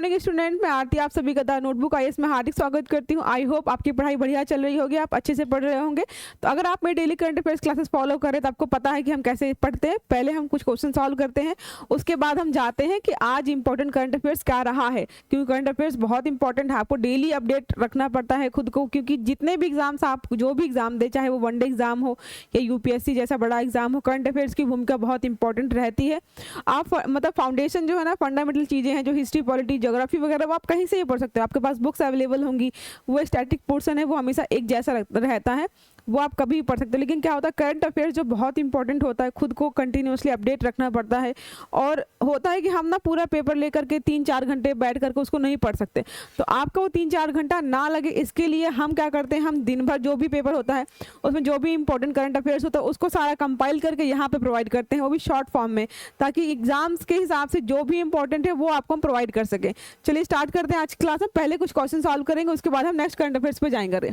Morning student, मैं आरती आप सभी का नोटबुक आईएएस में हार्दिक स्वागत करती हूँ। आई होप आपकी पढ़ाई बढ़िया चल रही होगी, आप अच्छे से पढ़ रहे होंगे। तो अगर आप मेरे daily current affairs classes follow करें तो आपको पता है कि हम कैसे पढ़ते हैं। पहले हम कुछ क्वेश्चन सॉल्व करते हैं, उसके बाद हम जाते हैं कि आज इंपॉर्टेंट करंट अफेयर्स क्या रहा है, क्योंकि करंट अफेयर्स बहुत इंपॉर्टेंट है। आपको डेली अपडेट रखना पड़ता है खुद को, क्योंकि जितने भी एग्जाम्स आप जो भी एग्जाम दे, चाहे वो वनडे एग्जाम हो या यूपीएससी जैसा बड़ा एग्जाम हो, करंट अफेयर्स की भूमिका बहुत इंपॉर्टेंट रहती है। आप मतलब फाउंडेशन जो है ना, फंडामेंटल चीज़ें हैं जो हिस्ट्री, पॉलिटी, ज्योग्राफी वगैरह, वो आप कहीं से भी पढ़ सकते हो। आपके पास बुक्स अवेलेबल होंगी। वो स्टैटिक पोर्शन है, वो हमेशा एक जैसा रहता है, वो आप कभी भी पढ़ सकते हो। लेकिन क्या होता है, करंट अफेयर्स जो बहुत इंपॉर्टेंट होता है, खुद को कंटिन्यूसली अपडेट रखना पड़ता है। और होता है कि हम ना पूरा पेपर लेकर के 3-4 घंटे बैठ करके उसको नहीं पढ़ सकते। तो आपका वो 3-4 घंटा ना लगे, इसके लिए हम क्या करते हैं, हम दिन भर जो भी पेपर होता है उसमें जो भी इंपॉर्टेंट करंट अफेयर्स होता है उसको सारा कंपाइल करके यहाँ पे प्रोवाइड करते हैं, वो भी शॉर्ट फॉर्म में, ताकि एग्जाम्स के हिसाब से जो भी इंपॉर्टेंट है वो आपको हम प्रोवाइड कर सकें। चलिए स्टार्ट करते हैं आज की क्लास में। पहले कुछ क्वेश्चन सॉल्व करेंगे, उसके बाद हम नेक्स्ट करंट अफेयर्स पे जाएंगे।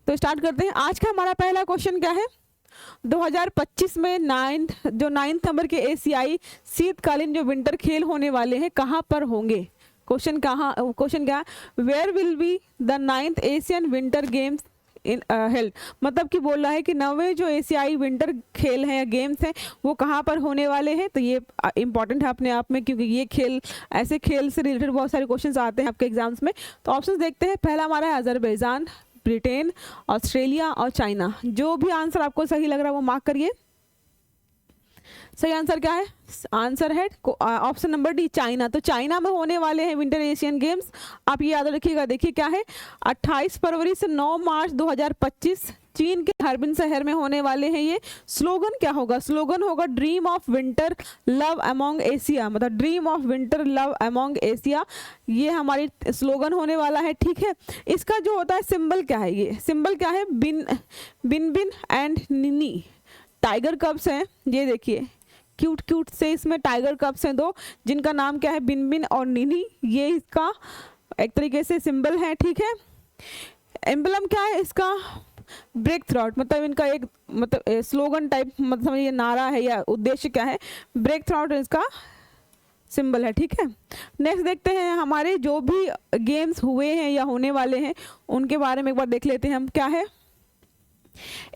तो स्टार्ट करते हैं। आज का हमारा पहला क्वेश्चन क्या है, 2025 में जो 9th नंबर के एशियाई शीतकालीन जो विंटर खेल होने वाले हैं कहाँ पर होंगे। क्वेश्चन क्या, where will be the 9th Asian winter games in held. मतलब कि बोल रहा है कि 9वें जो एशियाई विंटर खेल हैं या गेम्स हैं वो कहाँ पर होने वाले हैं। तो ये इंपॉर्टेंट है अपने आप में, क्योंकि ये खेल, ऐसे खेल से रिलेटेड बहुत सारे क्वेश्चंस आते हैं आपके एग्जाम्स में। तो ऑप्शन देखते हैं। पहला हमारा है अजरबैजान, ब्रिटेन, ऑस्ट्रेलिया और चाइना। जो भी आंसर आपको सही लग रहा है वो मार्क करिए। सही आंसर क्या है, आंसर है ऑप्शन नंबर डी, चाइना। तो चाइना में होने वाले हैं विंटर एशियन गेम्स। आप ये याद रखिएगा। देखिए क्या है, 28 फरवरी से 9 मार्च 2025 चीन के हार्बिन शहर में होने वाले हैं ये। स्लोगन क्या होगा, स्लोगन होगा dream of winter love among Asia, मतलब dream of winter love among Asia, ये हमारी स्लोगन होने वाला है। ठीक है, इसका जो होता है सिंबल क्या है, ये सिंबल क्या है, बिन बिन एंड निनी, टाइगर कब्स हैं। ये देखिए क्यूट क्यूट से इसमें टाइगर कप्स हैं दो, जिनका नाम क्या है, बिन बिन और नीनी। ये इसका एक तरीके से सिंबल है। ठीक है, एम्बलम क्या है इसका, ब्रेक थ्रॉट, मतलब इनका एक मतलब स्लोगन टाइप, मतलब ये नारा है या उद्देश्य क्या है, ब्रेक थ्रॉट इसका सिंबल है। ठीक है, नेक्स्ट देखते हैं हमारे जो भी गेम्स हुए हैं या होने वाले हैं उनके बारे में एक बार देख लेते हैं हम। क्या है,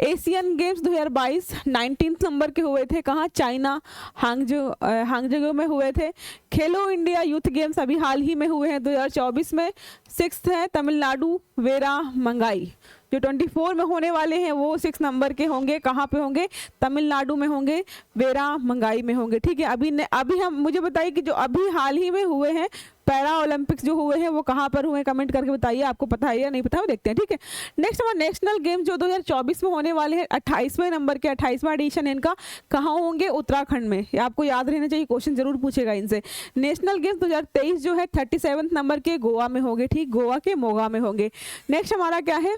एशियन गेम्स 2022 19th नंबर के हुए थे, कहाँ, चाइना, हांगजो में हुए थे। खेलो इंडिया यूथ गेम्स अभी हाल ही में हुए हैं 2024 में, 6th है तमिलनाडु, वेरा मंगाई। जो 24 में होने वाले हैं वो 6 नंबर के होंगे, कहाँ पे होंगे, तमिलनाडु में होंगे, वेरा मंगाई में होंगे। ठीक है, अभी हम मुझे बताइए कि जो अभी हाल ही में हुए हैं पैरा ओलंपिक्स जो हुए हैं वो कहाँ पर हुए, कमेंट करके बताइए, आपको पता है या नहीं पता, वो देखते हैं। ठीक है, नेक्स्ट हमारा नेशनल गेम्स जो 2024 में होने वाले हैं, 28वें नंबर के 28वां एडिशन है इनका, कहाँ होंगे, उत्तराखंड में। ये आपको याद रहना चाहिए, क्वेश्चन जरूर पूछेगा इनसे। नेशनल गेम्स 2023 जो है 37वें नंबर के गोवा में होंगे। ठीक, गोवा के मोगा में होंगे। नेक्स्ट हमारा क्या है,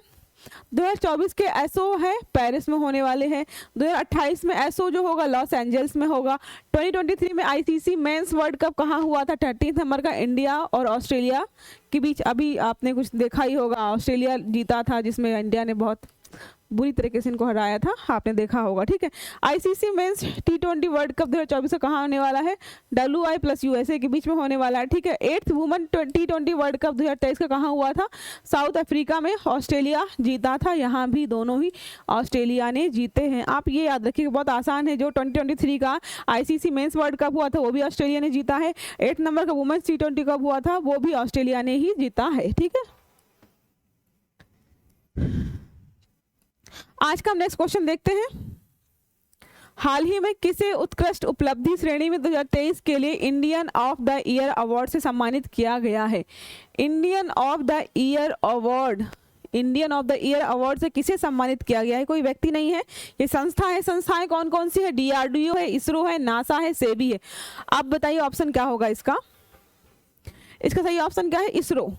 2024 के एसओ है पेरिस में होने वाले हैं। 2028 में एसओ जो होगा लॉस एंजल्स में होगा। 2023 में आईसीसी मेंस वर्ल्ड कप कहाँ हुआ था, 30 नंबर का, इंडिया और ऑस्ट्रेलिया के बीच। अभी आपने कुछ देखा ही होगा, ऑस्ट्रेलिया जीता था जिसमें इंडिया ने बहुत बुरी तरीके से इनको हराया था, आपने देखा होगा। ठीक है, ICC men's T20 world cup 2024 का कहाँ होने वाला है, WI प्लस USA के बीच में होने वाला है। ठीक है, 8th women T20 world cup 2023 का कहाँ हुआ था, साउथ अफ्रीका में, ऑस्ट्रेलिया जीता था। यहाँ भी दोनों ही ऑस्ट्रेलिया ने जीते हैं। आप ये याद रखिए, बहुत आसान है। जो 2023 का आईसीसी मेंस वर्ल्ड कप हुआ था वो भी ऑस्ट्रेलिया ने जीता है। 8 नंबर का वुमेन्स T20 कप हुआ था वो भी ऑस्ट्रेलिया ने ही जीता है। ठीक है, आज का हम नेक्स्ट क्वेश्चन देखते हैं। हाल ही में किसे उत्कृष्ट उपलब्धि श्रेणी में 2023 के लिए Indian of the year award से सम्मानित किया गया है। Indian of the year award, Indian of the year award से किसे सम्मानित किया गया है, कोई व्यक्ति नहीं है, ये संस्था है। संस्थाएं कौन कौन सी है, DRDO है, इसरो है, नासा है, सेबी है। आप बताइए ऑप्शन क्या होगा इसका सही ऑप्शन क्या है, इसरो।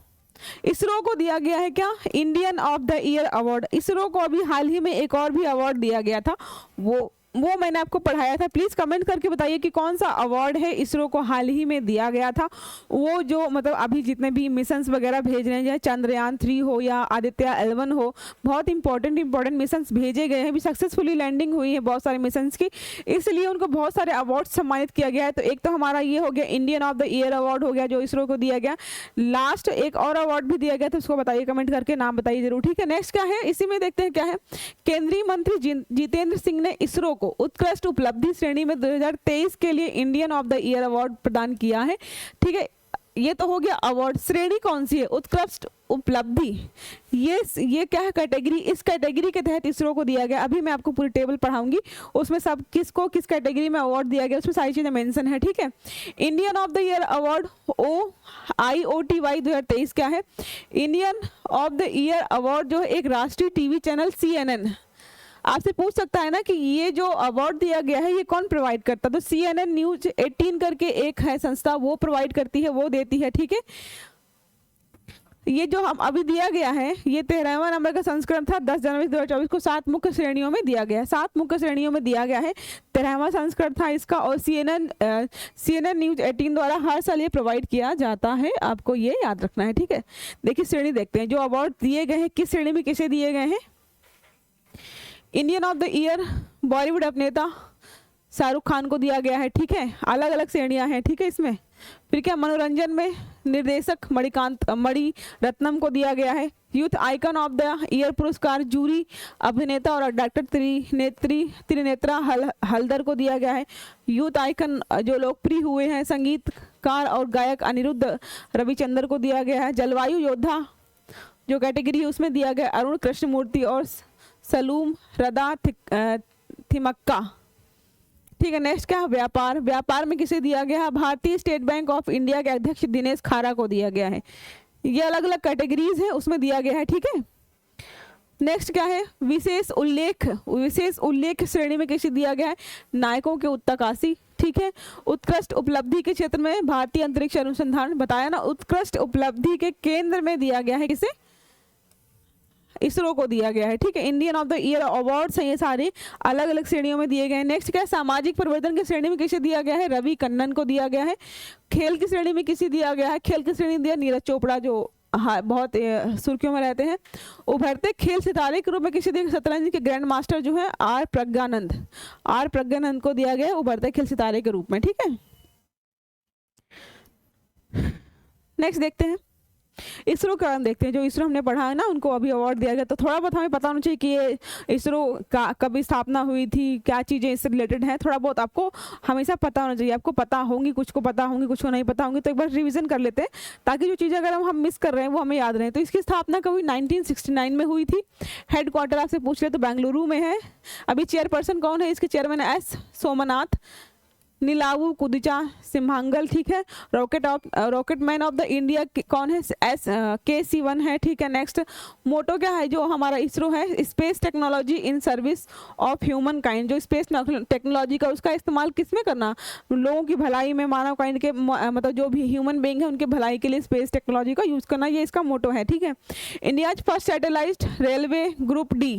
इसरो को दिया गया है क्या, Indian of the year award. ISRO को अभी हाल ही में एक और भी अवार्ड दिया गया था, वो वो मैंने आपको पढ़ाया था। प्लीज़ कमेंट करके बताइए कि कौन सा अवार्ड है इसरो को हाल ही में दिया गया था। वो जो मतलब अभी जितने भी मिशंस वगैरह भेज रहे हैं, चाहे चंद्रयान 3 हो या आदित्य L1 हो, बहुत इंपॉर्टेंट मिशंस भेजे गए हैं। अभी सक्सेसफुली लैंडिंग हुई है बहुत सारे मिशंस की, इसलिए उनको बहुत सारे अवार्ड सम्मानित किया गया है। तो एक तो हमारा ये हो गया Indian of the year award हो गया जो इसरो को दिया गया। लास्ट एक और अवार्ड भी दिया गया था, उसको बताइए, कमेंट करके नाम बताइए जरूर, ठीक है। नेक्स्ट क्या है, इसी में देखते हैं क्या है। केंद्रीय मंत्री जितेंद्र सिंह ने इसरो को उत्कृष्ट उपलब्धि श्रेणी में 2023 के लिए Indian of the year award प्रदान किया है, ठीक है। ये तो हो गया अवार्ड। श्रेणी कौन सी है, उत्कृष्ट उपलब्धि। ये क्या है, कैटेगरी। इस कैटेगरी के तहत इसरो को दिया गया। अभी मैं आपको पूरी टेबल पढ़ाऊंगी, उसमें सब किसको किस कैटेगरी में अवार्ड दिया गया उसमें सारी चीजें मेंशन है, ठीक है। Indian of the year award IOTY 2023 क्या है, Indian of the year award जो है एक राष्ट्रीय टीवी चैनल CNN आपसे पूछ सकता है ना कि ये जो अवार्ड दिया गया है ये कौन प्रोवाइड करता है, तो CNN न्यूज 18 करके एक है संस्था, वो प्रोवाइड करती है, वो देती है, ठीक है। ये जो हम अभी दिया गया है ये 13वां नंबर का संस्करण था, 10 जनवरी 2024 को 7 मुख्य श्रेणियों में दिया गया है। 7 मुख्य श्रेणियों में दिया गया है, 13वां संस्करण था इसका। और CNN न्यूज 18 द्वारा हर साल ये प्रोवाइड किया जाता है, आपको ये याद रखना है, ठीक है। देखिए श्रेणी देखते हैं, जो अवार्ड दिए गए हैं किस श्रेणी में किसे दिए गए हैं। Indian of the year Bollywood अभिनेता शाहरुख खान को दिया गया है, ठीक है। अलग अलग श्रेणियां हैं, ठीक है इसमें। फिर क्या, मनोरंजन में निर्देशक मणि रत्नम को दिया गया है। Youth icon of the year पुरस्कार जूरी अभिनेता और डॉक्टर त्रिनेत्रा हल्दर को दिया गया है। यूथ आइकन जो लोकप्रिय हुए हैं संगीतकार और गायक अनिरुद्ध रविचंद्र को दिया गया है। जलवायु योद्धा जो कैटेगरी है उसमें दिया गया अरुण कृष्णमूर्ति और सलूम रदा थिमक्का, ठीक है। नेक्स्ट क्या, व्यापार में किसे दिया गया है, भारतीय स्टेट बैंक ऑफ इंडिया के अध्यक्ष दिनेश खारा को दिया गया है। ये अलग अलग कैटेगरीज है उसमें दिया गया है, ठीक है। नेक्स्ट क्या है, विशेष उल्लेख श्रेणी में किसे दिया गया है, नायकों के उत्तरकाशी, ठीक है। उत्कृष्ट उपलब्धि के क्षेत्र में भारतीय अंतरिक्ष अनुसंधान, बताया ना, उत्कृष्ट उपलब्धि के केंद्र में दिया गया है किसे, इसरो को दिया गया है, ठीक है। Indian of the year awards हैं ये सारे, अलग अलग श्रेणियों में दिए गए हैं। नेक्स्ट क्या है, सामाजिक परिवर्तन की श्रेणी में किसे दिया गया है, रवि कन्नन को दिया गया है। खेल की श्रेणी में किसे दिया गया है, खेल की श्रेणी दिया नीरज चोपड़ा जो बहुत सुर्खियों में रहते हैं। उभरते खेल सितारे के रूप में किसे दिया, शतरंज के ग्रैंड मास्टर जो है आर प्रज्ञानंद को दिया गया है उभरते खेल सितारे के रूप में, ठीक है। नेक्स्ट देखते हैं इसरो का नाम, देखते हैं। जो इसरो हमने पढ़ा है ना उनको अभी अवार्ड दिया गया, तो थोड़ा बहुत हमें पता होना चाहिए कि ये इसरो का कभी स्थापना हुई थी, क्या चीज़ें इससे रिलेटेड हैं, थोड़ा बहुत आपको हमेशा पता होना चाहिए। आपको पता होंगी, कुछ को पता होंगी, कुछ को नहीं पता होंगी, तो एक बार रिवीजन कर लेते हैं ताकि जो चीज़ें अगर हम मिस कर रहे हैं वो हमें याद रहे। तो इसकी स्थापना कभी 1969 में हुई थी। हेडक्वार्टर आपसे पूछ ले तो बेंगलुरु में है। अभी चेयरपर्सन कौन है, इसके चेयरमैन S सोमनाथ नीलावू कुदिचा सिम्हांगल, ठीक है। रॉकेटमैन ऑफ द इंडिया कौन है, KC1 है, ठीक है। नेक्स्ट मोटो क्या है जो हमारा इसरो है, space technology in service of human kind. जो स्पेस टेक्नोलॉजी का उसका इस्तेमाल किस में करना, लोगों की भलाई में, मानव काइंड के मतलब जो भी ह्यूमन बीइंग है उनके भलाई के लिए स्पेस टेक्नोलॉजी का यूज़ करना, ये इसका मोटो है, ठीक है। India first satellite railway group D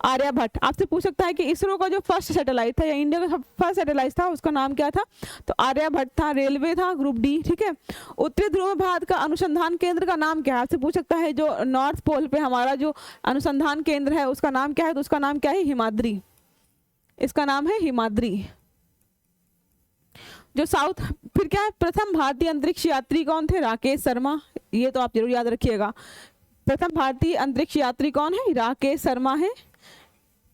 Aryabhata. आपसे पूछ सकता है कि इसरो का जो फर्स्ट सैटेलाइट था या इंडिया का फर्स्ट सैटेलाइट था उसका नाम क्या था, तो आर्यभट्ट था। रेलवे था ग्रुप D, ठीक है। उत्तरी ध्रुव में भारत का अनुसंधान केंद्र का नाम क्या है, आपसे पूछ सकता है जो नॉर्थ पोल पे हमारा जो अनुसंधान केंद्र है उसका नाम क्या है, तो उसका नाम क्या है, हिमाद्री। इसका नाम है हिमाद्री। जो साउथ, फिर क्या है, प्रथम भारतीय अंतरिक्ष यात्री कौन थे, राकेश शर्मा। ये तो आप जरूर याद रखिएगा, प्रथम भारतीय अंतरिक्ष यात्री कौन है, राकेश शर्मा है,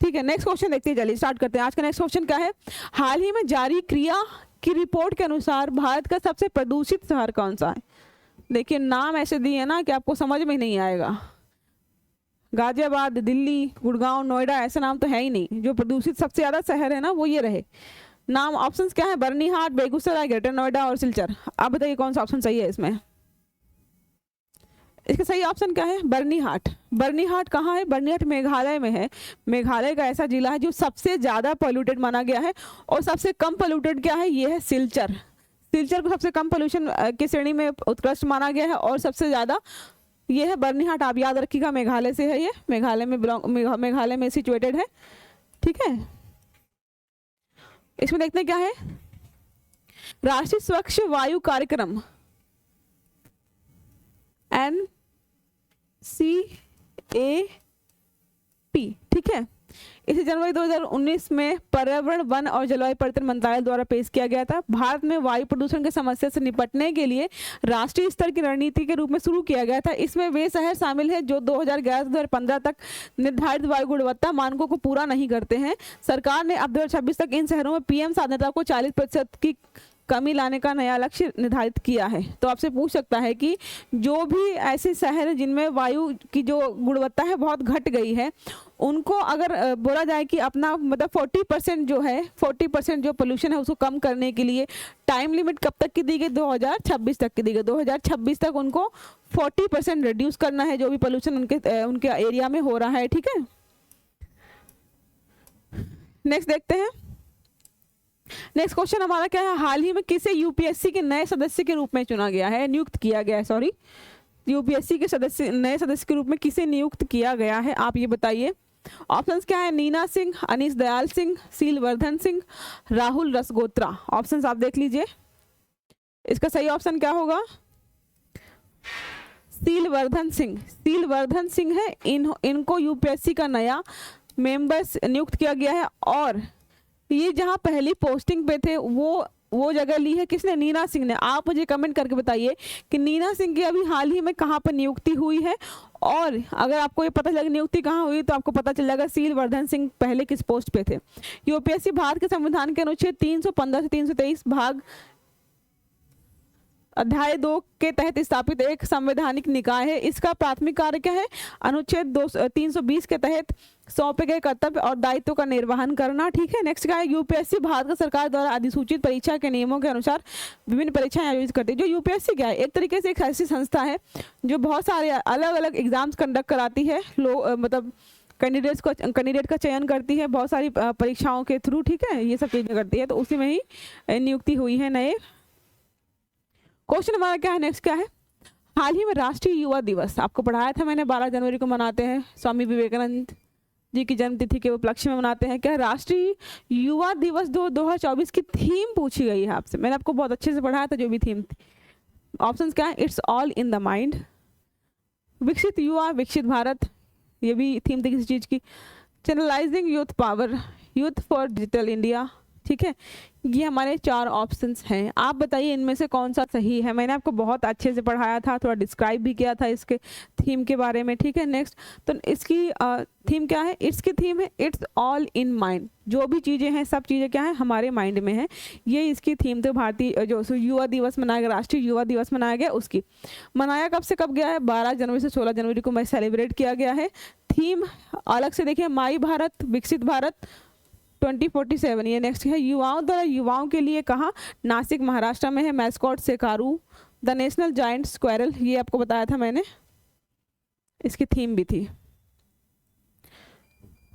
ठीक है। नेक्स्ट क्वेश्चन देखते हैं, चलिए स्टार्ट करते हैं। आज का नेक्स्ट क्वेश्चन क्या है, हाल ही में जारी क्रिया की रिपोर्ट के अनुसार भारत का सबसे प्रदूषित शहर कौन सा है। देखिए नाम ऐसे दिए हैं ना कि आपको समझ में नहीं आएगा। गाजियाबाद, दिल्ली, गुड़गांव, नोएडा, ऐसा नाम तो है ही नहीं। जो प्रदूषित सबसे ज्यादा शहर है ना वो ये रहे। नाम ऑप्शंस क्या है, बर्नीहाट, बेगूसराय, ग्रेटर नोएडा और सिलचर। आप बताइए कौन सा ऑप्शन सही है इसमें। इसका सही ऑप्शन क्या है, बर्नीहाट। बर्नीहाट कहाँ है, बर्नीहाट मेघालय में है। मेघालय का ऐसा जिला है जो सबसे ज़्यादा पोल्यूटेड माना गया है। और सबसे कम पोल्यूटेड क्या है, ये है सिलचर। सिलचर को सबसे कम पोल्यूशन की श्रेणी में उत्कृष्ट माना गया है और सबसे ज़्यादा ये है बर्नीहाट। आप याद रखिएगा, मेघालय से है ये, मेघालय में सिचुएटेड है, ठीक है। इसमें देखते हैं क्या है, राष्ट्रीय स्वच्छ वायु कार्यक्रम NCAP, ठीक है। इसे जनवरी 2019 में पर्यावरण, वन और जलवायु परिवर्तन मंत्रालय द्वारा पेश किया गया था। भारत में वायु प्रदूषण की समस्या से निपटने के लिए राष्ट्रीय स्तर की रणनीति के रूप में शुरू किया गया था। इसमें वे शहर शामिल हैं जो 2011 से 2015 तक निर्धारित वायु गुणवत्ता मानकों को पूरा नहीं करते हैं। सरकार ने अब 2026 तक इन शहरों में PM सांद्रता को 40% की कमी लाने का नया लक्ष्य निर्धारित किया है। तो आपसे पूछ सकता है कि जो भी ऐसे शहर हैं जिनमें वायु की जो गुणवत्ता है बहुत घट गई है, उनको अगर बोला जाए कि अपना मतलब 40% जो है, 40% जो पोल्यूशन है उसको कम करने के लिए टाइम लिमिट कब तक की दी गई, 2026 तक की दी गई। 2026 तक उनको 40% रिड्यूस करना है जो भी पोल्यूशन उनके एरिया में हो रहा है, ठीक है। नेक्स्ट देखते हैं, नेक्स्ट क्वेश्चन हमारा क्या है, हाल ही में किसे यूपीएससी के नए सदस्य के रूप में चुना गया है, नियुक्त किया गया है, सॉरी, यूपीएससी के नए सदस्य के रूप में किसे नियुक्त किया गया है, आप ये बताइए। ऑप्शंस क्या है, नीना सिंह, अनीश दयाल सिंह, सीलवर्धन सिंह, राहुल रसगोत्रा। ऑप्शंस आप देख लीजिए, इसका सही ऑप्शन क्या होगा, सीलवर्धन सिंह। सीलवर्धन सिंह है, इनको यूपीएससी का नया मेंबर्स नियुक्त किया गया है। और ये जहां पहली पोस्टिंग पे थे वो जगह ली है किसने, नीना सिंह ने। आप मुझे कमेंट करके बताइए कि नीना सिंह की अभी हाल ही में कहां पर नियुक्ति हुई है, और अगर आपको ये पता चलेगा नियुक्ति कहां हुई तो आपको पता चल जाएगा सीलवर्धन सिंह पहले किस पोस्ट पे थे। यूपीएससी भारत के संविधान के अनुच्छेद 315 से 323 भाग अध्याय 2 के तहत स्थापित एक संवैधानिक निकाय है। इसका प्राथमिक कार्य क्या है, अनुच्छेद 320 के तहत सौंपे गए कर्तव्य और दायित्व का निर्वहन करना, ठीक है। नेक्स्ट क्या है, यूपीएससी भारत सरकार द्वारा अधिसूचित परीक्षा के नियमों के अनुसार विभिन्न परीक्षाएं आयोजित करती है। जो यूपीएससी क्या है, एक तरीके से एक ऐसी संस्था है जो बहुत सारे अलग अलग एग्जाम्स कंडक्ट कराती है, मतलब कैंडिडेट का चयन करती है बहुत सारी परीक्षाओं के थ्रू, ठीक है, ये सब चीजें करती है। तो उसी में ही नियुक्ति हुई है नए। क्वेश्चन हमारा क्या है, नेक्स्ट क्या है, हाल ही में राष्ट्रीय युवा दिवस आपको पढ़ाया था मैंने, 12 जनवरी को मनाते हैं, स्वामी विवेकानंद जी की जन्मतिथि के उपलक्ष्य में मनाते हैं। क्या राष्ट्रीय युवा दिवस 2024 की थीम पूछी गई है आपसे, मैंने आपको बहुत अच्छे से पढ़ाया था जो भी थीम थी। ऑप्शंस क्या है, it's all in the mind, विकसित युवा विकसित भारत, ये भी थीम थी किसी चीज की, channelising youth power, youth for digital India, ठीक है। ये हमारे 4 ऑप्शंस हैं, आप बताइए इनमें से कौन सा सही है। मैंने आपको बहुत अच्छे से पढ़ाया था, थोड़ा डिस्क्राइब भी किया था इसके थीम के बारे में, ठीक है। नेक्स्ट, तो इसकी थीम क्या है, इसकी थीम है इट्स ऑल इन माइंड, जो भी चीज़ें हैं सब चीज़ें क्या है हमारे माइंड में है, ये इसकी थीम। तो भारतीय जो युवा दिवस मनाया गया, राष्ट्रीय युवा दिवस मनाया गया, उसकी मनाया कब से कब गया है, 12 जनवरी से 16 जनवरी को मैं सेलिब्रेट किया गया है। थीम अलग से देखिए, माई भारत विकसित भारत 2047, ये नेक्स्ट है। युवाओं द्वारा युवाओं के लिए कहाँ, नासिक महाराष्ट्र में है। Mascot Shekru, the national giant squirrel, ये आपको बताया था मैंने, इसकी थीम भी थी।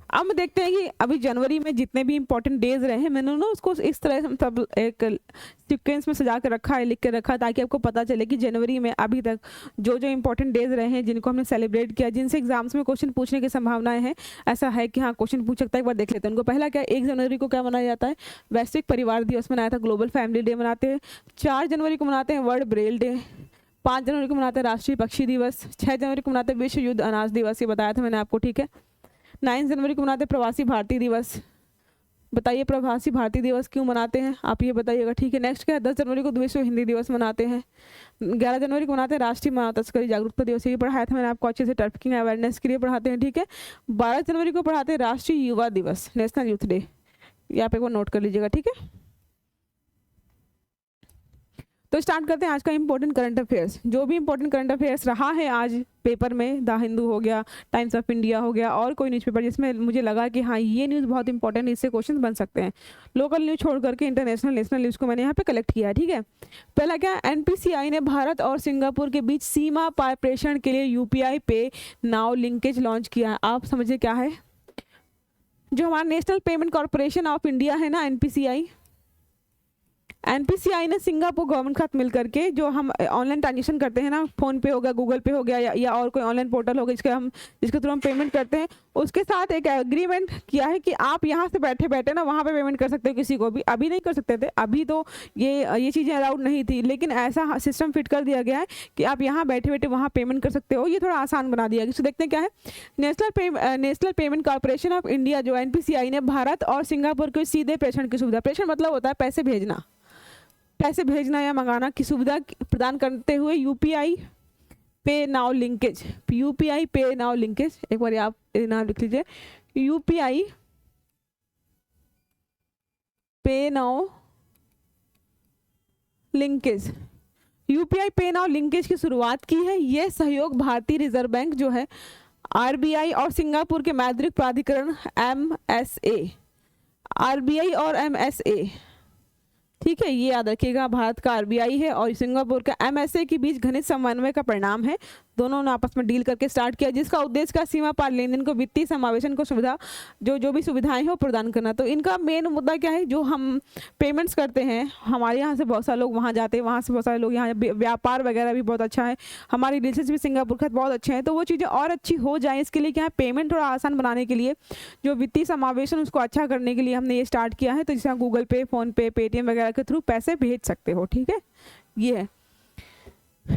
अब देखते हैं कि अभी जनवरी में जितने भी इंपॉर्टेंट डेज रहे हैं, मैंने ना उसको इस तरह से मतलब एक सीक्वेंस में सजा के रखा है, लिख के रखा है, ताकि आपको पता चले कि जनवरी में अभी तक जो जो इंपॉर्टेंट डेज रहे हैं जिनको हमने सेलिब्रेट किया, जिनसे एग्जाम्स में क्वेश्चन पूछने की संभावनाएं हैं, ऐसा है कि हाँ क्वेश्चन पूछ सकता है, एक बार देख लेते हैं उनको। पहला क्या, 1 जनवरी को क्या मनाया जाता है, वैश्विक परिवार दिवस मनाया था, ग्लोबल फैमिली डे मनाते हैं। 4 जनवरी को मनाते हैं वर्ल्ड ब्रेल डे। 5 जनवरी को मनाते हैं राष्ट्रीय पक्षी दिवस। 6 जनवरी को मनाते हैं विश्व युद्ध अनाज दिवस, ये बताया था मैंने आपको, ठीक है। 9 जनवरी को मनाते हैं प्रवासी भारतीय दिवस। बताइए प्रवासी भारतीय दिवस क्यों मनाते हैं, आप ये बताइएगा, ठीक है। नेक्स्ट क्या है, 10 जनवरी को विश्व हिंदी दिवस मनाते हैं। 11 जनवरी को मनाते हैं राष्ट्रीय मानव तस्करी जागरूकता दिवस, ये पढ़ाया था मैंने आपको अच्छे से, ट्रैफिकिंग अवेयरनेस के लिए पढ़ाते हैं, ठीक है। 12 जनवरी को पढ़ाते हैं राष्ट्रीय युवा दिवस, नेशनल यूथ डे, ये आप एक बार नोट कर लीजिएगा, ठीक है। तो स्टार्ट करते हैं आज का इंपॉर्टेंट करंट अफेयर्स। जो भी इंपॉर्टेंट करंट अफेयर्स रहा है आज पेपर में, द हिंदू हो गया, टाइम्स ऑफ इंडिया हो गया, और कोई न्यूज़पेपर जिसमें मुझे लगा कि हाँ ये न्यूज़ बहुत इंपॉर्टेंट है, इससे क्वेश्चन बन सकते हैं, लोकल न्यूज़ छोड़ करके इंटरनेशनल नेशनल न्यूज़ को मैंने यहाँ पे कलेक्ट किया है, ठीक है। पहला क्या, एनपीसीआई ने भारत और सिंगापुर के बीच सीमा पार प्रेषण के लिए यूपीआई पे नाउ लिंकेज लॉन्च किया है। आप समझिए क्या है, जो हमारा national payment corporation of India है ना, एनपीसीआई, एनपीसीआई ने सिंगापुर गवर्नमेंट के साथ मिल करके जो हम ऑनलाइन ट्रांजेक्शन करते हैं ना, फ़ोन पे हो गया, गूगल पे हो गया, या और कोई ऑनलाइन पोर्टल हो गया जिसके थ्रू हम पेमेंट करते हैं, उसके साथ एक एग्रीमेंट किया है कि आप यहाँ से बैठे बैठे ना वहाँ पे पेमेंट कर सकते हो किसी को भी। अभी नहीं कर सकते थे, अभी तो ये चीज़ें अलाउड नहीं थी, लेकिन ऐसा सिस्टम फिट कर दिया गया है कि आप यहाँ बैठे बैठे वहाँ पेमेंट कर सकते हो। ये थोड़ा आसान बना दिया गया। देखते हैं क्या है। National payment corporation of India जो एनपीसीआई ने भारत और सिंगापुर को सीधे प्रेषण की सुविधा, प्रेषण मतलब होता है पैसे भेजना या मंगाना की सुविधा प्रदान करते हुए यूपीआई पे नाउ लिंकेज, एक बार आप नाम लिख लीजिए, यूपीआई पे नाउ लिंकेज की शुरुआत की है। यह सहयोग भारतीय रिजर्व बैंक जो है, आरबीआई और सिंगापुर के मौद्रिक प्राधिकरण आरबीआई और एमएसए, ठीक है, ये याद रखिएगा। भारत का आरबीआई है और सिंगापुर का एमएसए के बीच घनिष्ठ समन्वय का परिणाम है। दोनों ने आपस में डील करके स्टार्ट किया, जिसका उद्देश्य का सीमा पार लेन देन को वित्तीय समावेशन को सुविधा जो भी सुविधाएं हैं वो प्रदान करना। तो इनका मेन मुद्दा क्या है, जो हम पेमेंट्स करते हैं, हमारे यहाँ से बहुत सारे लोग वहाँ जाते हैं, वहाँ से बहुत सारे लोग यहाँ, व्यापार वगैरह भी बहुत अच्छा है, हमारी रिलेशंस भी सिंगापुर के साथ बहुत अच्छे हैं। तो वो चीज़ें और अच्छी हो जाए, इसके लिए क्या है, पेमेंट थोड़ा आसान बनाने के लिए, जो वित्तीय समावेशन उसको अच्छा करने के लिए हमने ये स्टार्ट किया है। तो जैसे गूगल पे, फ़ोनपे, पेटीएम वगैरह के थ्रू पैसे भेज सकते हो, ठीक है, ये है।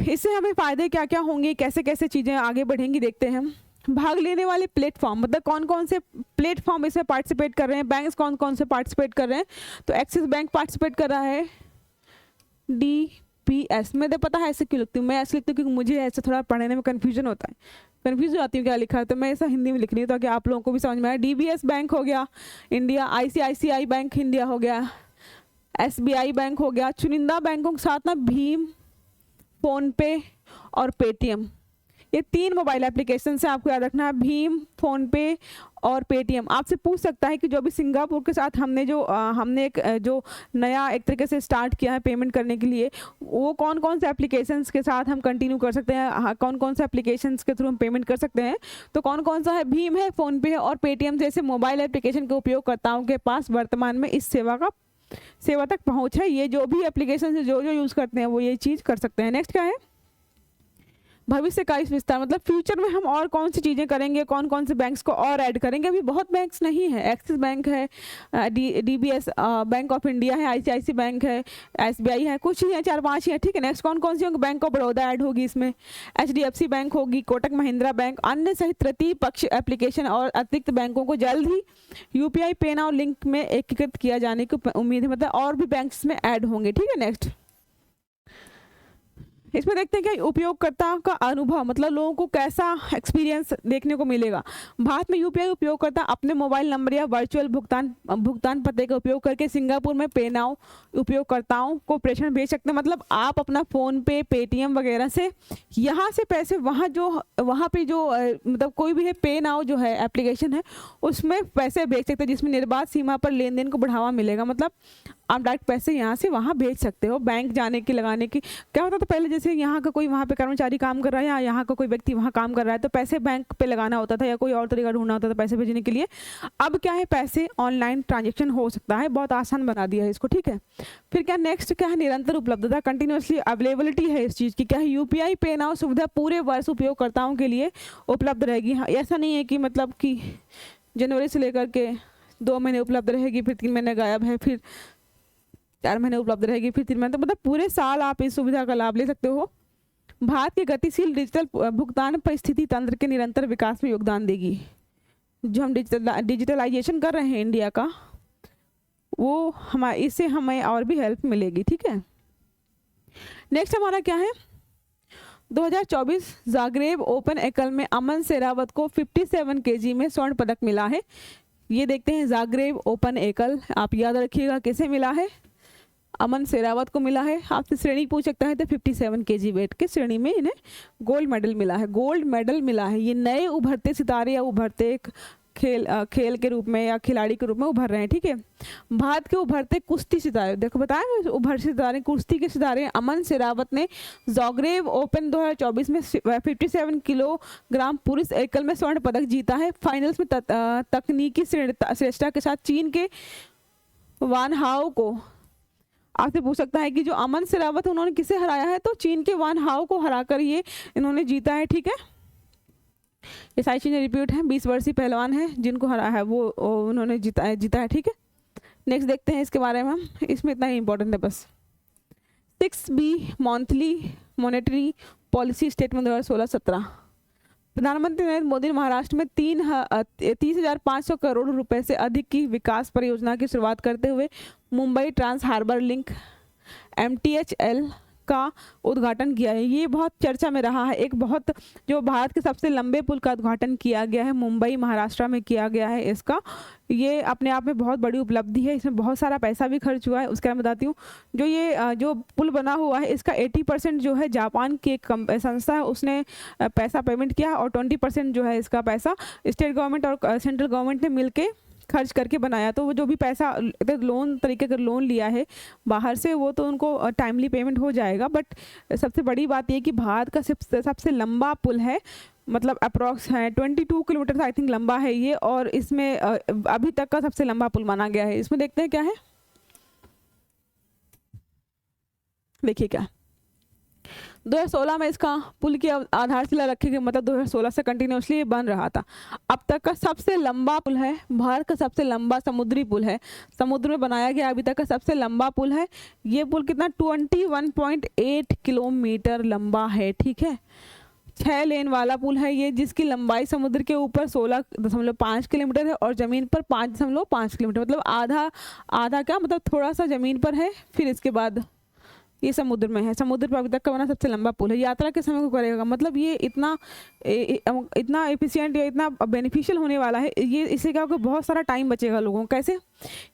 इससे हमें फ़ायदे क्या क्या होंगे, कैसे कैसे चीज़ें आगे बढ़ेंगी, देखते हैं हम। भाग लेने वाले प्लेटफॉर्म, मतलब कौन कौन से प्लेटफॉर्म इसमें पार्टिसिपेट कर रहे हैं, बैंक्स कौन कौन से पार्टिसिपेट कर रहे हैं। तो एक्सिस बैंक पार्टिसिपेट कर रहा है, डीपीएस, मुझे पता है ऐसे क्यों लिखती हूँ, मैं ऐसे लिखती हूँ क्योंकि मुझे ऐसे थोड़ा पढ़ने में कन्फ्यूजन होता है, कन्फ्यूज हो जाती हूँ क्या लिखा है, तो मैं ऐसा हिंदी में लिख रही हूँ ताकि आप लोगों को भी समझ में आए। डीबीएस बैंक हो गया इंडिया, आईसीआईसीआई बैंक इंडिया हो गया, एसबीआई बैंक हो गया। चुनिंदा बैंकों के साथ ना भीम, फ़ोन पे और पेटीएम, ये 3 मोबाइल एप्लीकेशन से आपको याद रखना है, भीम, फ़ोन पे और पेटीएम। आपसे पूछ सकता है कि जो भी सिंगापुर के साथ हमने एक जो नया एक तरीके से स्टार्ट किया है पेमेंट करने के लिए, वो कौन कौन से एप्लीकेशंस के साथ हम कंटिन्यू कर सकते हैं, कौन कौन से एप्लीकेशंस के थ्रू हम पेमेंट कर सकते हैं। तो कौन कौन सा है, भीम है, फ़ोन पे है और पेटीएम जैसे मोबाइल एप्लीकेशन के उपयोगकर्ताओं के पास वर्तमान में इस सेवा तक पहुंच है। ये जो भी एप्लीकेशन से जो यूज़ करते हैं वो ये चीज़ कर सकते हैं। नेक्स्ट क्या है, भविष्य का इस विस्तार, मतलब फ्यूचर में हम और कौन सी चीज़ें करेंगे, कौन कौन से बैंक्स को और ऐड करेंगे। अभी बहुत बैंक्स नहीं है, एक्सिस बैंक है, डीबीएस बैंक ऑफ इंडिया है, आईसीआईसी बैंक है, एसबीआई है, कुछ ही है, 4-5 ही है, ठीक है। नेक्स्ट कौन कौन सी होंगे, बैंक ऑफ बड़ौदा ऐड होगी इसमें, एचडीएफसी बैंक होगी, कोटक महिंद्रा बैंक, अन्य सहित तृतीय पक्ष एप्लीकेशन और अतिरिक्त बैंकों को जल्द ही यूपीआई पे नाउ लिंक में एकीकृत किया जाने की उम्मीद है, मतलब और भी बैंक्स में ऐड होंगे, ठीक है। नेक्स्ट इसमें देखते हैं कि उपयोगकर्ता का अनुभव, मतलब लोगों को कैसा एक्सपीरियंस देखने को मिलेगा। भारत में यूपीआई उपयोगकर्ता अपने मोबाइल नंबर या वर्चुअल भुगतान पते का उपयोग करके सिंगापुर में पे नाउ उपयोगकर्ताओं को प्रेषण भेज सकते हैं। मतलब आप अपना फ़ोन पे, पेटीएम वगैरह से यहाँ से पैसे वहाँ पे जो मतलब कोई भी है पे नाउ जो है एप्लीकेशन है, उसमें पैसे भेज सकते हैं, जिसमें निर्बाध सीमा पर लेन देन को बढ़ावा मिलेगा। मतलब आप डायरेक्ट पैसे यहाँ से वहाँ भेज सकते हो। बैंक जाने की, लगाने की क्या होता था पहले, जैसे यहाँ का कोई वहाँ पे कर्मचारी काम कर रहा है या यहाँ का कोई व्यक्ति वहाँ काम कर रहा है, तो पैसे बैंक पे लगाना होता था या कोई और तरीका ढूंढना होता था पैसे भेजने के लिए। अब क्या है, पैसे ऑनलाइन ट्रांजेक्शन हो सकता है, बहुत आसान बना दिया है इसको, ठीक है। फिर क्या नेक्स्ट क्या है, निरंतर उपलब्धता, कंटिन्यूसली अवेलेबिलिटी है इस चीज़ की। क्या है, यूपीआई पे नाउ सुविधा पूरे वर्ष उपयोगकर्ताओं के लिए उपलब्ध रहेगी। हाँ, ऐसा नहीं है कि मतलब कि जनवरी से लेकर के 2 महीने उपलब्ध रहेगी, फिर 3 महीने गायब है, फिर 4 महीने उपलब्ध रहेगी, फिर 3 महीने, तो मतलब पूरे साल आप इस सुविधा का लाभ ले सकते हो। भारत के गतिशील डिजिटल भुगतान परिस्थिति तंत्र के निरंतर विकास में योगदान देगी। जो हम डिजिटलाइजेशन कर रहे हैं इंडिया का, वो इससे हमें और भी हेल्प मिलेगी, ठीक है। नेक्स्ट हमारा क्या है, 2024 जाग्रेब ओपन एकल में अमन शेरावत को 57 kg में स्वर्ण पदक मिला है। ये देखते हैं, जाग्रेब ओपन एकल, आप याद रखिएगा किसे मिला है, अमन शेरावत को मिला है। आपसे श्रेणी पूछ सकता है तो 57 kg वेट के श्रेणी में इन्हें गोल्ड मेडल मिला है, गोल्ड मेडल मिला है। ये नए उभरते सितारे या उभरते खेल के रूप में या खिलाड़ी के रूप में उभर रहे हैं, ठीक है। भारत के उभरते कुश्ती सितारे, देखो बताया उभरते सितारे, कुश्ती के सितारे अमन शेरावत ने जाग्रेब ओपन 2024 में 57 किलोग्राम पुरुष एकल में स्वर्ण पदक जीता है। फाइनल्स में तकनीकी श्रेष्ठता के साथ चीन के वान हाओ को आपसे पूछ सकता है कि जो अमन सेरावत है उन्होंने किसे हराया है, तो चीन के वान हाओ को हराकर ये इन्होंने जीता है, ठीक है। ये सारी चीज़ें रिपीट हैं, 20 वर्षीय पहलवान है जिनको हराया है वो उन्होंने जीता है, ठीक है। नेक्स्ट देखते हैं इसके बारे में हम, इसमें इतना ही इंपॉर्टेंट है बस। 6B monthly monetary policy statement 2016-17। प्रधानमंत्री नरेंद्र मोदी ने महाराष्ट्र में 30,500 करोड़ रुपए से अधिक की विकास परियोजना की शुरुआत करते हुए Mumbai trans harbour link MTHL का उद्घाटन किया है। ये बहुत चर्चा में रहा है, एक बहुत जो भारत के सबसे लंबे पुल का उद्घाटन किया गया है, मुंबई महाराष्ट्र में किया गया है। इसका ये अपने आप में बहुत बड़ी उपलब्धि है, इसमें बहुत सारा पैसा भी खर्च हुआ है। उसके मैं बताती हूँ, जो ये जो पुल बना हुआ है इसका 80% जो है जापान की एक संस्था है उसने पैसा पेमेंट किया, और 20% जो है इसका पैसा स्टेट गवर्नमेंट और सेंट्रल गवर्नमेंट ने मिल के खर्च करके बनाया। तो वो जो भी पैसा लोन तरीके का लोन लिया है बाहर से, वो तो उनको टाइमली पेमेंट हो जाएगा। बट सबसे बड़ी बात ये कि भारत का सबसे लंबा पुल है, मतलब अप्रॉक्स है 22 किलोमीटर आई थिंक लंबा है ये, और इसमें अभी तक का सबसे लंबा पुल माना गया है। इसमें देखते हैं क्या है, देखिए क्या 2016 में इसका पुल की आधारशिला रखी गई, मतलब 2016 से कंटिन्यूसली ये बन रहा था। अब तक का सबसे लंबा पुल है, भारत का सबसे लंबा समुद्री पुल है, समुद्र में बनाया गया अभी तक का सबसे लंबा पुल है। ये पुल कितना 21.8 किलोमीटर लंबा है, ठीक है। 6 लेन वाला पुल है ये, जिसकी लंबाई समुद्र के ऊपर 16.5 किलोमीटर है और ज़मीन पर 5.5 किलोमीटर, मतलब आधा क्या मतलब थोड़ा सा ज़मीन पर है, फिर इसके बाद ये समुद्र में है। समुद्र पर अभी तक का बना सबसे लंबा पुल है। यात्रा के समय को करेगा, मतलब ये इतना एफिशिएंट या इतना बेनिफिशियल होने वाला है ये, इससे क्या होगा बहुत सारा टाइम बचेगा लोगों को। कैसे,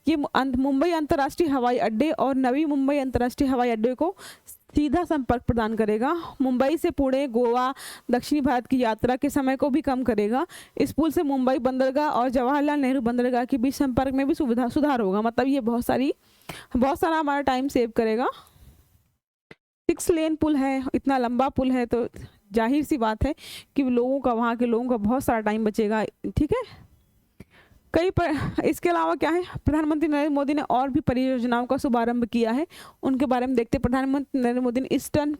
ये मुंबई अंतर्राष्ट्रीय हवाई अड्डे और नवी मुंबई अंतर्राष्ट्रीय हवाई अड्डे को सीधा संपर्क प्रदान करेगा। मुंबई से पुणे, गोवा, दक्षिणी भारत की यात्रा के समय को भी कम करेगा। इस पुल से मुंबई बंदरगाह और जवाहरलाल नेहरू बंदरगाह के बीच संपर्क में भी सुधार होगा। मतलब ये बहुत सारा हमारा टाइम सेव करेगा। 6 लेन पुल है, इतना लंबा पुल है, तो जाहिर सी बात है कि वहाँ के लोगों का बहुत सारा टाइम बचेगा, ठीक है। इसके अलावा क्या है, प्रधानमंत्री नरेंद्र मोदी ने और भी परियोजनाओं का शुभारंभ किया है, उनके बारे में देखते हैं। प्रधानमंत्री नरेंद्र मोदी ने ईस्टर्न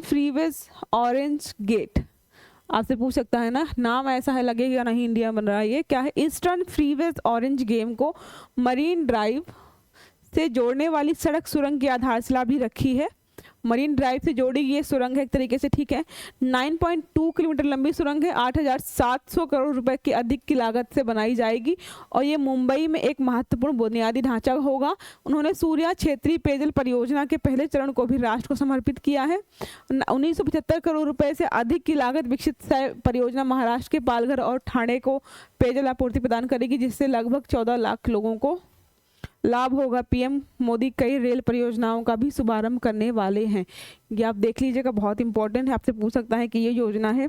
फ्रीवेज ऑरेंज गेट, आपसे पूछ सकता है ना, नाम ऐसा है लगेगा नहीं इंडिया बन रहा है, ये क्या है। ईस्टर्न फ्रीवेज ऑरेंज गेम को मरीन ड्राइव से जोड़ने वाली सड़क सुरंग की आधारशिला भी रखी है। मरीन ड्राइव से जोड़ी ये सुरंग है एक तरीके से, ठीक है। 9.2 किलोमीटर लंबी सुरंग है, 8,700 करोड़ रुपए की अधिक की लागत से बनाई जाएगी और ये मुंबई में एक महत्वपूर्ण बुनियादी ढांचा होगा। उन्होंने सूर्या क्षेत्रीय पेयजल परियोजना के पहले चरण को भी राष्ट्र को समर्पित किया है। 1975 करोड़ रुपए से अधिक की लागत विकसित परियोजना महाराष्ट्र के पालघर और ठाणे को पेयजल आपूर्ति प्रदान करेगी, जिससे लगभग 14 लाख लोगों को लाभ होगा। पीएम मोदी कई रेल परियोजनाओं का भी शुभारंभ करने वाले हैं। ये आप देख लीजिएगा, बहुत इंपॉर्टेंट है। आपसे पूछ सकता है कि ये योजना है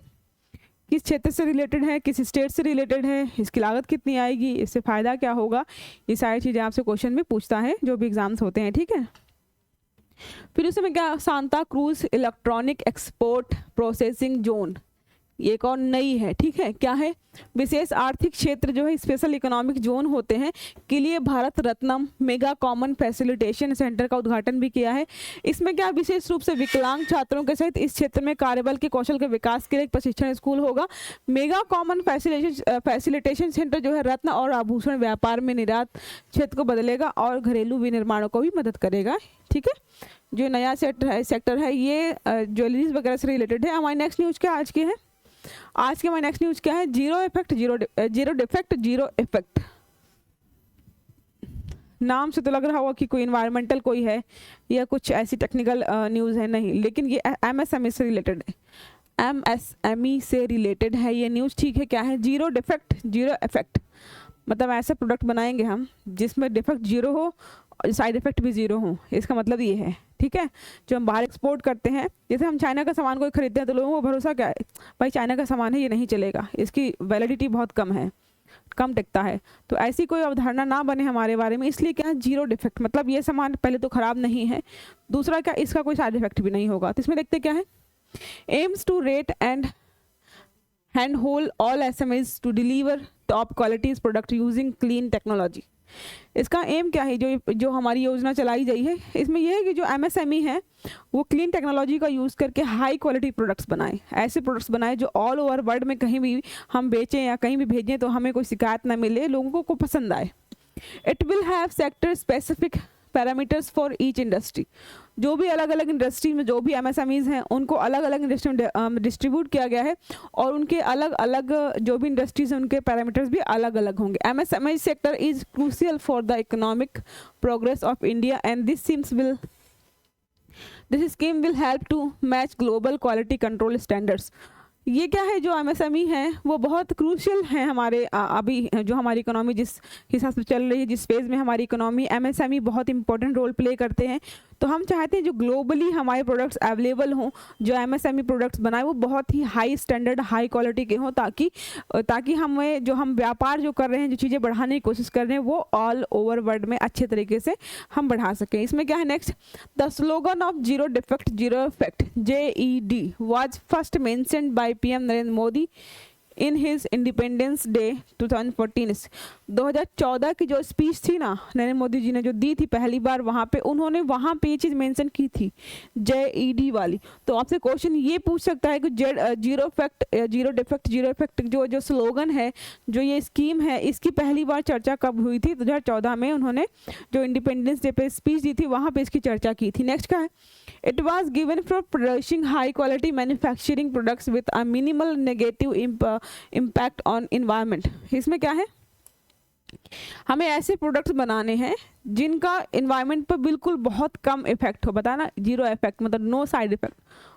किस क्षेत्र से रिलेटेड है, किस स्टेट से रिलेटेड है, इसकी लागत कितनी आएगी, इससे फ़ायदा क्या होगा, ये सारी चीज़ें आपसे क्वेश्चन में पूछता है जो भी एग्जाम्स होते हैं, ठीक है। फिर उसमें क्या, Santa cruise electronic export processing zone, ये एक और नई है, ठीक है। क्या है, विशेष आर्थिक क्षेत्र जो है स्पेशल इकोनॉमिक जोन होते हैं के लिए Bharat Ratnam mega common facilitation centre का उद्घाटन भी किया है। इसमें क्या, विशेष रूप से विकलांग छात्रों के सहित इस क्षेत्र में कार्यबल के कौशल के विकास के लिए एक प्रशिक्षण स्कूल होगा। मेगा कॉमन फैसिलिटेशन सेंटर जो है रत्न और आभूषण व्यापार में निर्यात क्षेत्र को बदलेगा और घरेलू विनिर्माणों को भी मदद करेगा, ठीक है। जो नया सेक्टर है ये ज्वेलरीज वगैरह से रिलेटेड है। हमारी नेक्स्ट न्यूज क्या आज की है, आज के हमारी नेक्स्ट न्यूज क्या है, जीरो डिफेक्ट। नाम से तो लग रहा होगा कि कोई इन्वायरमेंटल कोई है या कुछ ऐसी टेक्निकल न्यूज़ है, नहीं, लेकिन ये एमएसएमई से रिलेटेड है, एमएसएमई से रिलेटेड है ये न्यूज़, ठीक है। क्या है, जीरो डिफेक्ट जीरो इफेक्ट, मतलब ऐसे प्रोडक्ट बनाएंगे हम जिसमें डिफेक्ट जीरो हो और साइड इफेक्ट भी जीरो हो, इसका मतलब ये है, ठीक है। जो हम बाहर एक्सपोर्ट करते हैं, जैसे हम चाइना का सामान कोई खरीदते हैं तो लोगों को भरोसा क्या है, भाई चाइना का सामान है ये नहीं चलेगा, इसकी वैलिडिटी बहुत कम टिकता है। तो ऐसी कोई अवधारणा ना बने हमारे बारे में, इसलिए क्या है जीरो डिफेक्ट, मतलब ये सामान पहले तो खराब नहीं है, दूसरा क्या इसका कोई साइड इफेक्ट भी नहीं होगा। तो इसमें देखते क्या है, aims to rate and hand hold all SMEs to deliver top qualities product using clean technology. इसका एम क्या है, जो जो हमारी योजना चलाई गई है इसमें यह है कि जो एमएसएमई है वो क्लीन टेक्नोलॉजी का यूज़ करके हाई क्वालिटी प्रोडक्ट्स बनाए, ऐसे प्रोडक्ट्स बनाए जो ऑल ओवर वर्ल्ड में कहीं भी हम बेचें या कहीं भी भेजें तो हमें कोई शिकायत ना मिले, लोगों को पसंद आए। It will have sector specific parameters for each industry, जो भी अलग अलग इंडस्ट्री में जो भी एमएसएमईज हैं उनको अलग अलग इंडस्ट्री में डिस्ट्रीब्यूट किया गया है और उनके अलग अलग जो भी इंडस्ट्रीज हैं उनके पैरामीटर्स भी अलग अलग होंगे। MSME sector is crucial for the economic progress of India and this scheme will help to match global quality control standards. ये क्या है, जो एमएसएमई है वो बहुत क्रूशियल है हमारे अभी जो हमारी इकोनॉमी जिस हिसाब से चल रही है, जिस फेज़ में हमारी इकोनॉमी, एमएसएमई बहुत इंपॉर्टेंट रोल प्ले करते हैं। तो हम चाहते हैं जो ग्लोबली हमारे प्रोडक्ट्स अवेलेबल हों, जो एमएसएमई प्रोडक्ट्स बनाए वो बहुत ही हाई स्टैंडर्ड हाई क्वालिटी के हों, ताकि हमें जो हम व्यापार जो कर रहे हैं, जो चीज़ें बढ़ाने की कोशिश कर रहे हैं वो ऑल ओवर वर्ल्ड में अच्छे तरीके से हम बढ़ा सकें। इसमें क्या है next, the slogan of zero defect zero effect JED was first mentioned by PM Narendra Modi in his independence day 2014। 2014 की जो स्पीच थी ना नरेंद्र मोदी जी ने जो दी थी पहली बार, वहाँ पे उन्होंने वहाँ पे ये चीज़ मेंशन की थी JED वाली। तो आपसे क्वेश्चन ये पूछ सकता है कि जीरो डिफेक्ट जीरो इफेक्ट जो स्लोगन है, जो ये स्कीम है, इसकी पहली बार चर्चा कब हुई थी? 2014 में उन्होंने जो इंडिपेंडेंस डे पे स्पीच दी थी वहाँ पे इसकी चर्चा की थी। नेक्स्ट क्या है, it was given for producing high quality manufacturing products with a minimal negative impact on environment. इसमें क्या है, हमें ऐसे प्रोडक्ट्स बनाने हैं जिनका इन्वायरमेंट पर बिल्कुल बहुत कम इफेक्ट हो, बताना जीरो इफेक्ट मतलब no side effect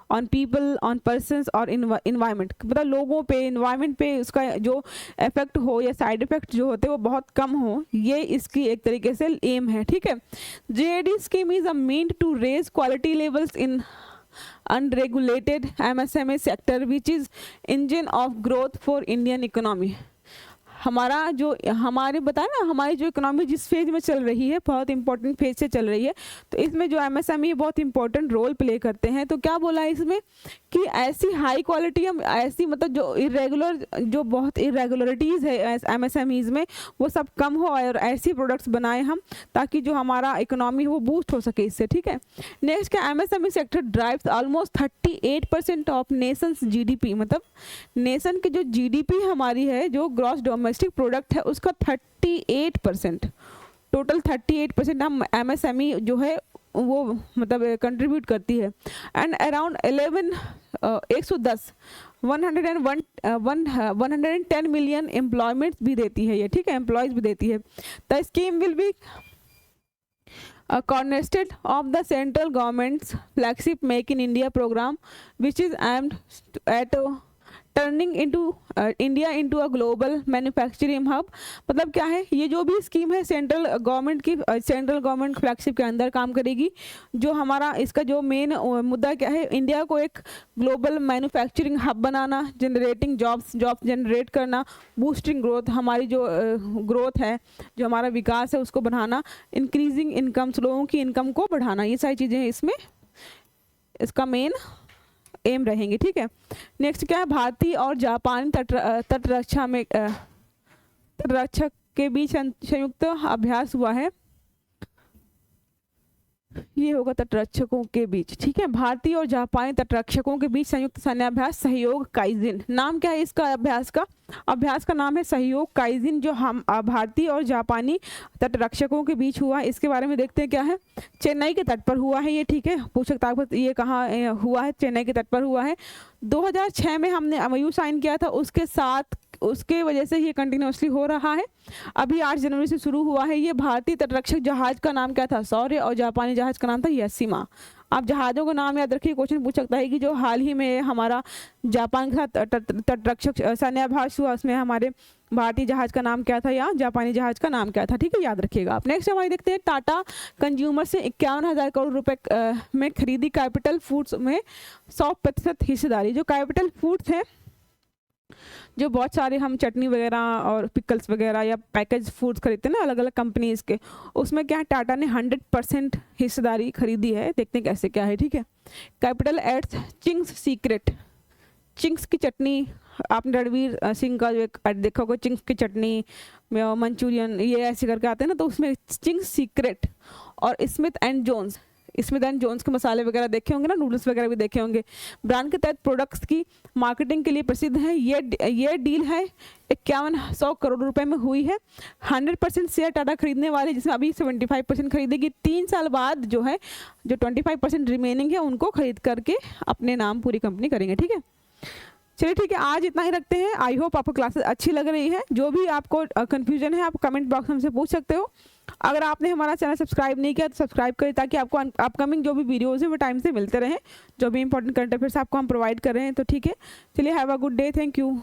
on people, on persons और इन्वायरमेंट, मतलब लोगों पे, इन्वायरमेंट पे उसका जो इफेक्ट हो या साइड इफेक्ट जो होते हैं वो बहुत कम हो, ये इसकी एक तरीके से एम है। ठीक है, JED scheme is a mean to raise quality levels in unregulated MSME sector which is engine of growth for Indian economy। हमारा जो हमारे बताया ना, हमारी जो इकोनॉमी जिस फेज में चल रही है, बहुत इंपॉर्टेंट फेज से चल रही है, तो इसमें जो एमएसएमई बहुत इंपॉर्टेंट रोल प्ले करते हैं। तो क्या बोला है इसमें कि ऐसी हाई क्वालिटी, हम ऐसी मतलब जो बहुत इरेगुलरिटीज़ है एमएसएमईज में वो सब कम हो और ऐसी प्रोडक्ट्स बनाए हम ताकि जो हमारा इकोनॉमी वो बूस्ट हो सके इससे। ठीक है, नेक्स्ट क्या, MSME sector drives almost 38% of Nations GDP, मतलब नेशन की जो GDP हमारी है, जो ग्रॉस डोमेस्टिक प्रोडक्ट है, उसका 38%, टोटल 38% हम एमएसएमई जो है वो मतलब कंट्रीब्यूट करती है। एंड अराउंड 110 मिलियन एम्प्लॉयमेंट्स भी देती है ये। ठीक है, एम्प्लॉयज़ भी देती है। The scheme will be cornerstone of the central government's flagship Make in India program, which is aimed at turning into India into a global manufacturing hub. मतलब क्या है, ये जो भी स्कीम है सेंट्रल गवर्नमेंट फ्लैगशिप के अंदर काम करेगी। जो हमारा इसका जो मेन मुद्दा क्या है, इंडिया को एक ग्लोबल मैन्युफैक्चरिंग हब बनाना, जनरेटिंग जॉब्स जनरेट करना, बूस्टिंग ग्रोथ, हमारी जो ग्रोथ है, जो हमारा विकास है उसको बढ़ाना, इंक्रीजिंग इनकम्स, लोगों की इनकम को बढ़ाना, ये सारी चीज़ें इसमें इसका मेन एम रहेंगे। ठीक है, नेक्स्ट क्या है, भारतीय और जापानी तटरक्षक के बीच संयुक्त अभ्यास हुआ है। ये होगा तटरक्षकों के बीच। ठीक है, भारतीय और जापानी तटरक्षकों के बीच संयुक्त सैन्याभ्यास सहयोग काइजिन। नाम क्या है इसका अभ्यास का नाम है सहयोग काइजिन, जो हम भारतीय और जापानी तटरक्षकों के बीच हुआ है। इसके बारे में देखते हैं क्या है, चेन्नई के तट पर हुआ है ये। ठीक है, पूछ सकता है ये कहाँ हुआ है, चेन्नई के तट पर हुआ है। 2006 में हमने MOU साइन किया था, उसके वजह से ये कंटिन्यूसली हो रहा है। अभी 8 जनवरी से शुरू हुआ है। ये भारतीय तटरक्षक जहाज का नाम क्या था, शौर्य, और जापानी जहाज का नाम था यासीमा। आप जहाज़ों का नाम याद रखिए, क्वेश्चन पूछ सकता है कि जो हाल ही में हमारा जापान के साथ तटरक्षक सैन्याभ्यास हुआ, उसमें हमारे भारतीय जहाज का नाम क्या था या जापानी जहाज का नाम क्या था। ठीक है, याद रखिएगा आप। नेक्स्ट हमारे देखते हैं, टाटा कंज्यूमर से 51,000 करोड़ रुपए में खरीदी कैपिटल फूड्स में 100% हिस्सेदारी। जो कैपिटल फूड्स है, जो बहुत सारे हम चटनी वगैरह और पिकल्स वगैरह या पैकेज फूड्स खरीदते हैं ना अलग अलग कंपनीज के, उसमें क्या है, टाटा ने 100% हिस्सेदारी खरीदी है। देखते हैं कैसे क्या है। ठीक है, कैपिटल एट्स चिंग्स सीक्रेट, चिंग्स की चटनी आपने रणवीर सिंह का जो एक ad देखा होगा, चिंग्स की चटनी, मंचूरियन, ये ऐसे करके आते हैं ना, तो उसमें चिंग्स सीक्रेट और स्मिथ एंड जोन्स के मसाले वगैरह देखे होंगे ना, नूडल्स वगैरह भी देखे होंगे। ब्रांड के तहत प्रोडक्ट्स की मार्केटिंग के लिए प्रसिद्ध है। ये डील है 5100 करोड़ रुपए में हुई है। 100% शेयर टाटा खरीदने वाले, जिसमें अभी 75% खरीदेगी, 3 साल बाद जो है जो 25% रिमेनिंग है उनको खरीद करके अपने नाम पूरी कंपनी करेंगे। ठीक है, चलिए ठीक है, आज इतना ही रखते हैं। आई होप आपको क्लासेस अच्छी लग रही है। जो भी आपको कंफ्यूजन है आप कमेंट बॉक्स में हमसे पूछ सकते हो। अगर आपने हमारा चैनल सब्सक्राइब नहीं किया तो सब्सक्राइब करें, ताकि आपको अपकमिंग जो भी वीडियोज़ हैं वो टाइम से मिलते रहें। जो भी इंपॉर्टेंट करंट अफेयर्स आपको हम प्रोवाइड कर रहे हैं। तो ठीक है, चलिए, have a good day, thank you.